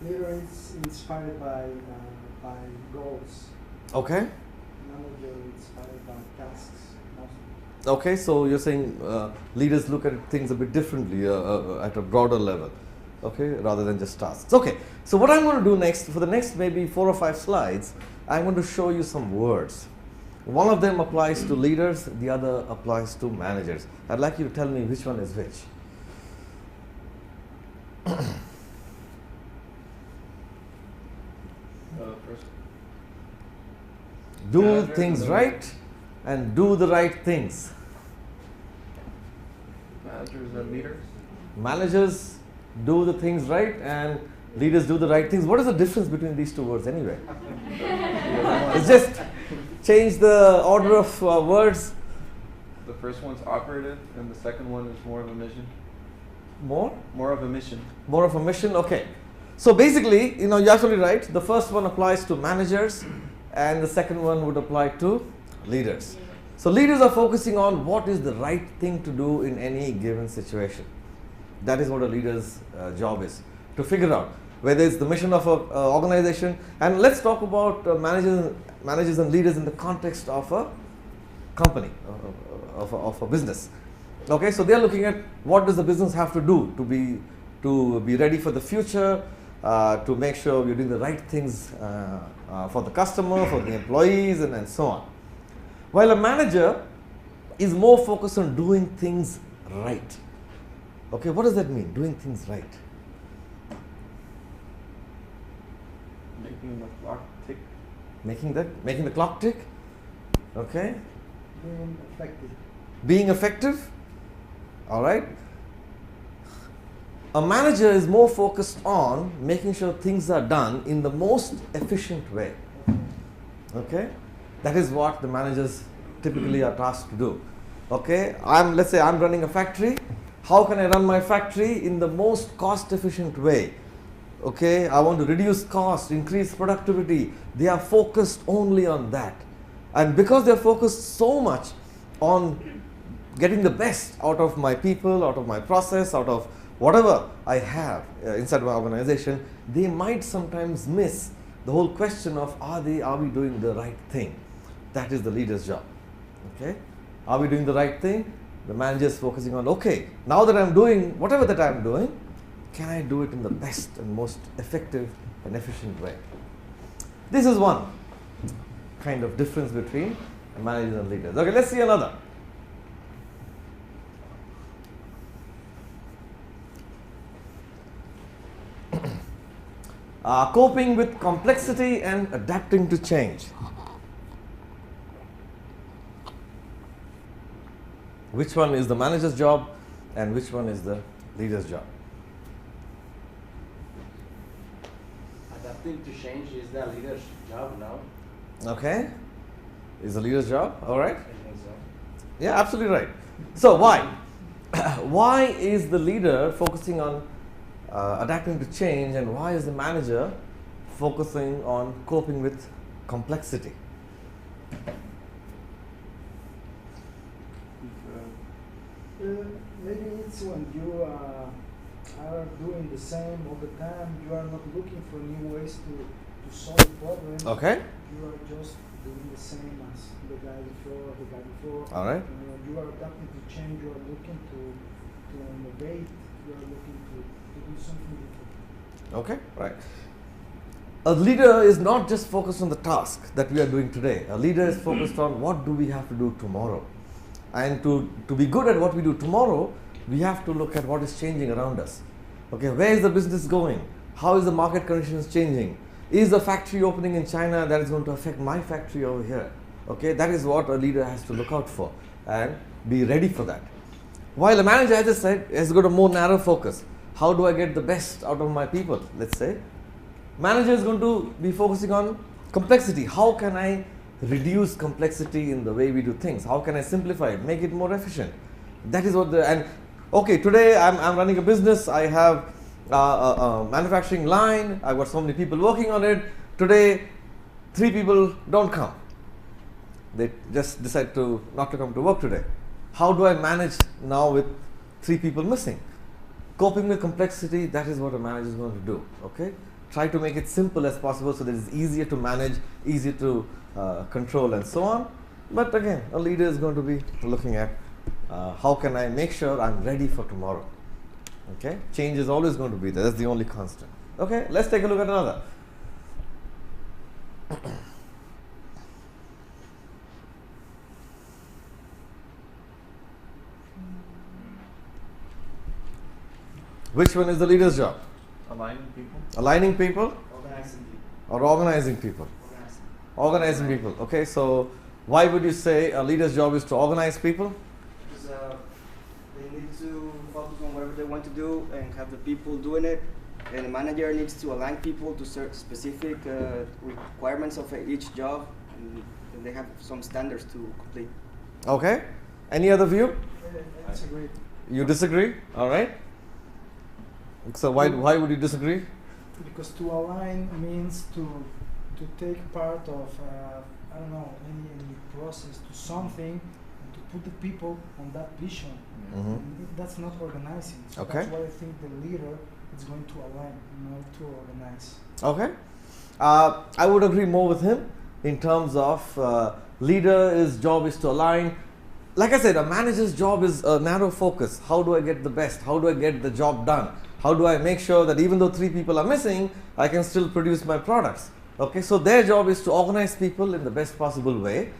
Leader is inspired by goals. Okay. Manager is inspired by tasks. Mostly. Okay, so you're saying leaders look at things a bit differently at a broader level, okay, rather than just tasks. Okay, so what I'm going to do next, for the next maybe 4 or 5 slides, I'm going to show you some words. One of them applies to leaders, the other applies to managers. I'd like you to tell me which one is which. First. Do Managers things and right and do the right things. Managers and leaders. Managers do the things right and leaders do the right things. What is the difference between these two words anyway? It's just change the order of words. The first one's operative, and the second one is more of a mission. More? More of a mission. More of a mission? Okay. So basically, you're absolutely right. The first one applies to managers and the second one would apply to leaders. So leaders are focusing on what is the right thing to do in any given situation. That is what a leader's job is, to figure out whether it's the mission of an organization. And let's talk about managers and leaders in the context of a company, of a business. Okay, so they're looking at what does the business have to do to be ready for the future, to make sure we're doing the right things for the customer, for the employees, and so on. While a manager is more focused on doing things right. Okay, what does that mean, doing things right? Making the clock tick. Making the clock tick? Okay. Being effective. Being effective? All right. A manager is more focused on making sure things are done in the most efficient way. Okay? That is what the managers typically are tasked to do. Okay? Let's say I'm running a factory. How can I run my factory in the most cost efficient way? Okay? I want to reduce cost, increase productivity. They are focused only on that. And because they are focused so much on getting the best out of my people, out of my process, out of whatever I have inside my organization, they might sometimes miss the whole question of are we doing the right thing? That is the leader's job. Okay? Are we doing the right thing? The manager is focusing on, okay, now that I'm doing whatever that I'm doing, can I do it in the best and most effective and efficient way? This is one kind of difference between managers and leaders. Okay, let's see another. Coping with complexity and adapting to change. Which one is the manager's job and which one is the leader's job? Adapting to change is the leader's job now. Okay, is the leader's job, all right? I think so. Yeah, absolutely right. So why? Why is the leader focusing on adapting to change and why is the manager focusing on coping with complexity? Maybe it's when you are doing the same all the time, you are not looking for new ways to solve problems. Okay. You are just doing the same as the guy before. All right. You are adapting to change, you are looking to innovate, you are looking to do something different. Okay, right. A leader is not just focused on the task that we are doing today. A leader is focused on what do we have to do tomorrow. And to be good at what we do tomorrow, we have to look at what is changing around us. Okay, where is the business going? How is the market conditions changing? Is the factory opening in China that is going to affect my factory over here? Okay, that is what a leader has to look out for and be ready for that. While a manager, as I said, has got a more narrow focus. How do I get the best out of my people, let's say? Manager is going to be focusing on complexity. How can I reduce complexity in the way we do things? How can I simplify it, make it more efficient? That is what okay, today I'm running a business. I have a manufacturing line. I've got so many people working on it. Today, 3 people don't come. They just decide not to come to work today. How do I manage now with 3 people missing? Coping with complexity, that is what a manager is going to do. Okay, try to make it simple as possible so that it's easier to manage, easier to control and so on. But again, a leader is going to be looking at how can I make sure I'm ready for tomorrow. Okay, change is always going to be there. That's the only constant. Okay, let's take a look at another. Which one is the leader's job? Aligning people. Aligning people Organizing people. or organizing people? Organizing. Organizing people. Okay, so why would you say a leader's job is to organize people? Because they need to focus on whatever they want to do and have the people doing it. And the manager needs to align people to certain specific requirements of each job, and they have some standards to complete. Okay. Any other view? I disagree. You disagree? All right. So why would you disagree? Because to align means to take part of I don't know any process to something and to put the people on that vision. Mhm. And that's not organizing. So Okay. that's why I think the leader is going to align, not to organize. Okay. I would agree more with him in terms of leader's job is to align. Like I said, a manager's job is a narrow focus. How do I get the best? How do I get the job done? How do I make sure that even though 3 people are missing, I can still produce my products? Okay, so their job is to organize people in the best possible way.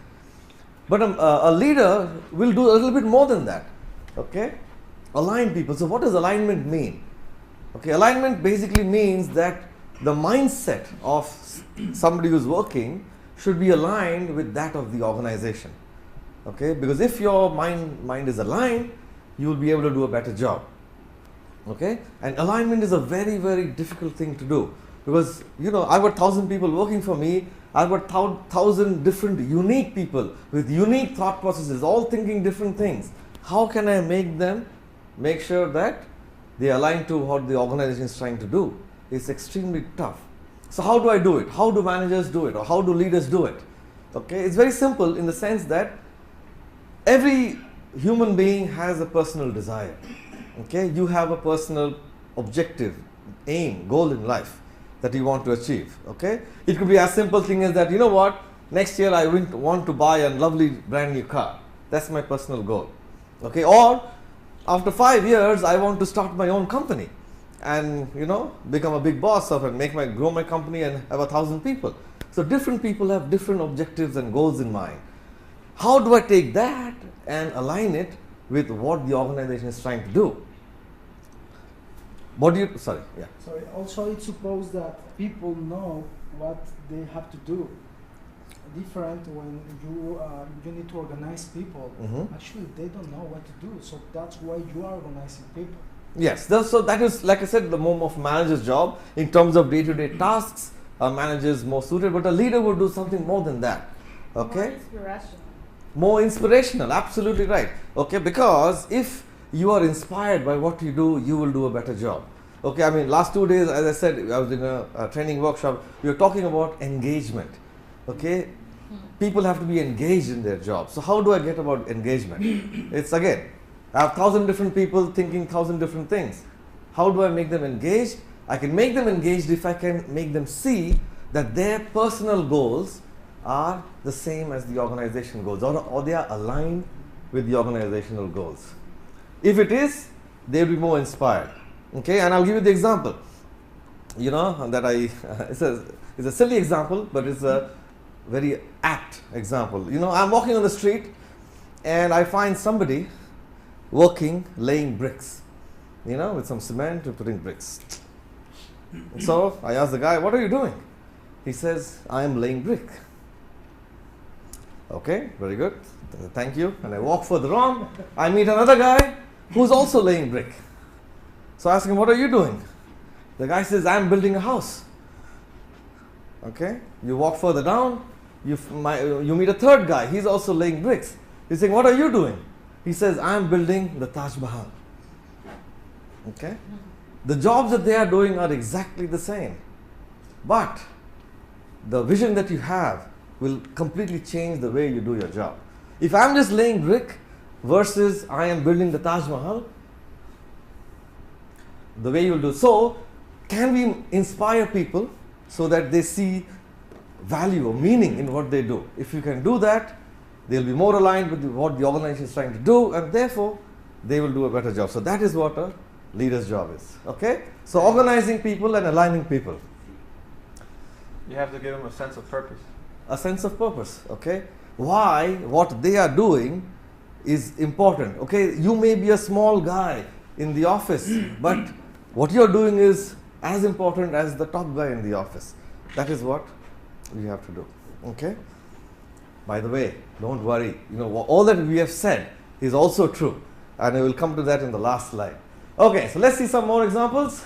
But a leader will do a little bit more than that. Okay, align people. So what does alignment mean? Okay, alignment basically means that the mindset of somebody who's working should be aligned with that of the organization. Okay, because if your mind is aligned, you will be able to do a better job. Okay, and alignment is a very, very difficult thing to do, because I've got 1,000 people working for me. I've got 1,000 different unique people with unique thought processes, all thinking different things. How can I make sure that they align to what the organization is trying to do? It's extremely tough. So how do I do it? How do managers do it? Or how do leaders do it? Okay, it's very simple in the sense that every human being has a personal desire. Okay, you have a personal objective, aim, goal in life that you want to achieve. Okay, it could be as simple thing as that, next year I want to buy a lovely brand new car. That's my personal goal. Okay, or after 5 years I want to start my own company and become a big boss of and grow my company and have 1,000 people. So different people have different objectives and goals in mind. How do I take that and align it with what the organization is trying to do? So also it supposes that people know what they have to do. Different when you need to organize people. Mhm. Actually, they don't know what to do. So that's why you are organizing people. Yes, so that is, like I said, the more of manager's job in terms of day-to-day tasks. A manager is more suited, but a leader would do something more than that. Okay, more inspirational. Absolutely right. Okay, because if you are inspired by what you do, you will do a better job. Okay, I mean, last 2 days, as I said, I was in a training workshop. We were talking about engagement. Okay, people have to be engaged in their job. So how do I get about engagement? It's again, I have 1,000 different people thinking 1,000 different things. How do I make them engaged? I can make them engaged if I can make them see that their personal goals are the same as the organization goals, or they are aligned with the organizational goals. If it is, they'll be more inspired. Okay, and I'll give you the example. It's a silly example, but it's a very apt example. I'm walking on the street and I find somebody working, laying bricks, with some cement and putting bricks. So I asked the guy, "What are you doing?" He says, "I am laying brick." Okay, very good. Thank you. And I walk further on. I meet another guy who's also laying brick. So I ask him, "What are you doing?" The guy says, "I'm building a house." Okay, you walk further down. You meet a third guy. He's also laying bricks. He's saying, "What are you doing?" He says, "I'm building the Taj Mahal." Okay, the jobs that they are doing are exactly the same, but the vision that you have will completely change the way you do your job. If I'm just laying brick versus I am building the Taj Mahal, the way you'll do so, can we inspire people so that they see value or meaning in what they do? If you can do that, they'll be more aligned with what the organization is trying to do, and therefore they will do a better job. So that is what a leader's job is. Okay? So organizing people and aligning people. You have to give them a sense of purpose. A sense of purpose. Okay? Why what they are doing is important. Okay? You may be a small guy in the office, but what you're doing is as important as the top guy in the office. That is what you have to do. Okay? By the way, don't worry. All that we have said is also true, and I will come to that in the last slide. Okay, so let's see some more examples.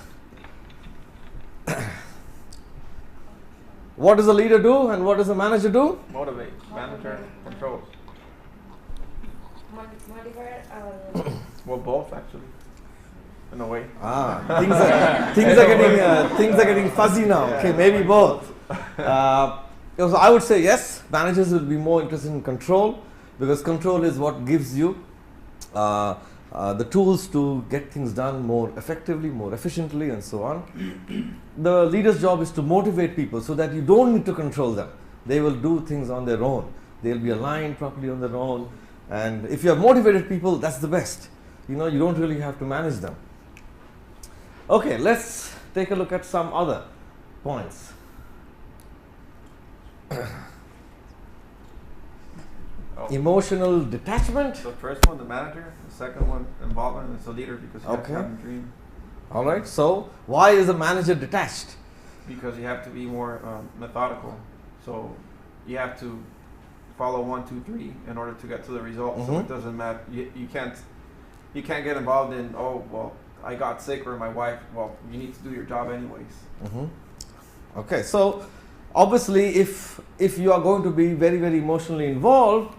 What does a leader do and what does a manager do? Motivate, manager, controls. Motivate. Well, both actually, in a way. Things are getting fuzzy now. Okay, maybe both. So I would say yes, managers will be more interested in control, because control is what gives you the tools to get things done more effectively, more efficiently, and so on. The leader's job is to motivate people so that you don't need to control them. They will do things on their own. They'll be aligned properly on their own. And if you have motivated people, that's the best. You don't really have to manage them. Okay, let's take a look at some other points. Emotional detachment. The first one, the manager. The second one, involvement, is the leader, because you have to have a dream. All right. So why is a manager detached? Because you have to be more methodical. So you have to follow 1, 2, 3 in order to get to the result. So it doesn't matter. You can't get involved in, oh well, I got sick, or my wife. Well, you need to do your job anyways. Okay. So obviously, if you are going to be very, very emotionally involved,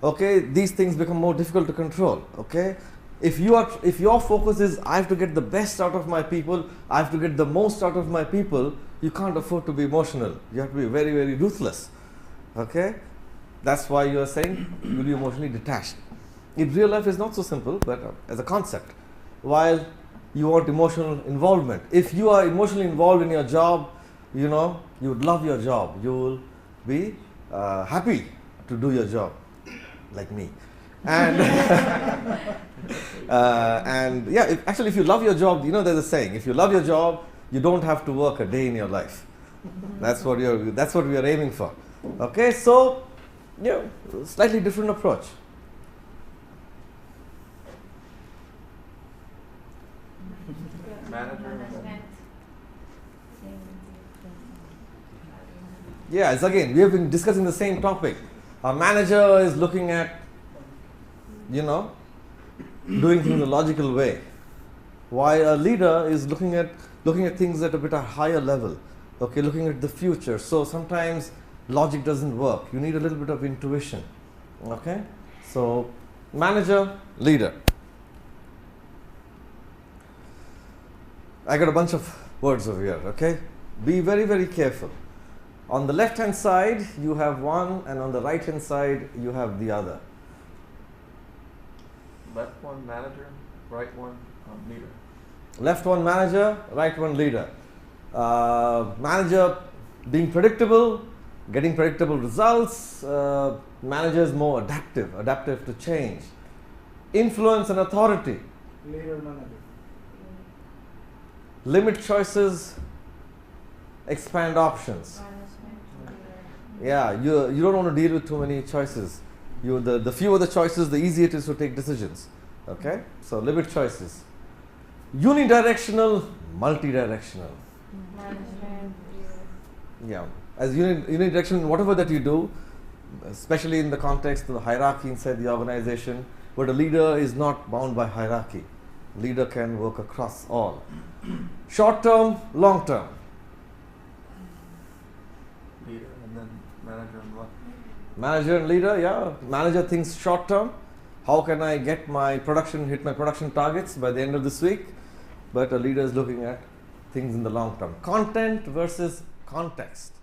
okay, these things become more difficult to control. Okay, if your focus is I have to get the best out of my people, I have to get the most out of my people, you can't afford to be emotional. You have to be very, very ruthless. Okay, that's why you are saying you'll be emotionally detached. In real life, it's not so simple, but as a concept, while you want emotional involvement, if you are emotionally involved in your job, you would love your job. You will be happy to do your job, like me. And if you love your job, there's a saying: if you love your job, you don't have to work a day in your life. That's what we are aiming for. Okay, so slightly different approach. Manager. Yeah, it's again, we have been discussing the same topic. A manager is looking at, doing things in a logical way, while a leader is looking at things at a bit higher level. Okay, looking at the future. So sometimes logic doesn't work. You need a little bit of intuition. Okay, so manager, leader. I got a bunch of words over here. Okay, be very, very careful. On the left hand side you have one, and on the right hand side you have the other. Left one, manager. Right one, leader. Left one, manager. Right one, leader. Manager being predictable, getting predictable results. Manager is more adaptive to change. Influence and authority. Leader, manager. Limit choices, expand options. Yeah, you don't want to deal with too many choices. The fewer the choices, the easier it is to take decisions. Okay, so limit choices. Unidirectional, multidirectional. Yeah, as unidirectional, whatever that you do, especially in the context of the hierarchy inside the organization, but a leader is not bound by hierarchy. Leader can work across all. Short term, long term. Leader and then manager and what? Manager and leader, yeah. Manager thinks short term. How can I get hit my production targets by the end of this week? But a leader is looking at things in the long term. Content versus context.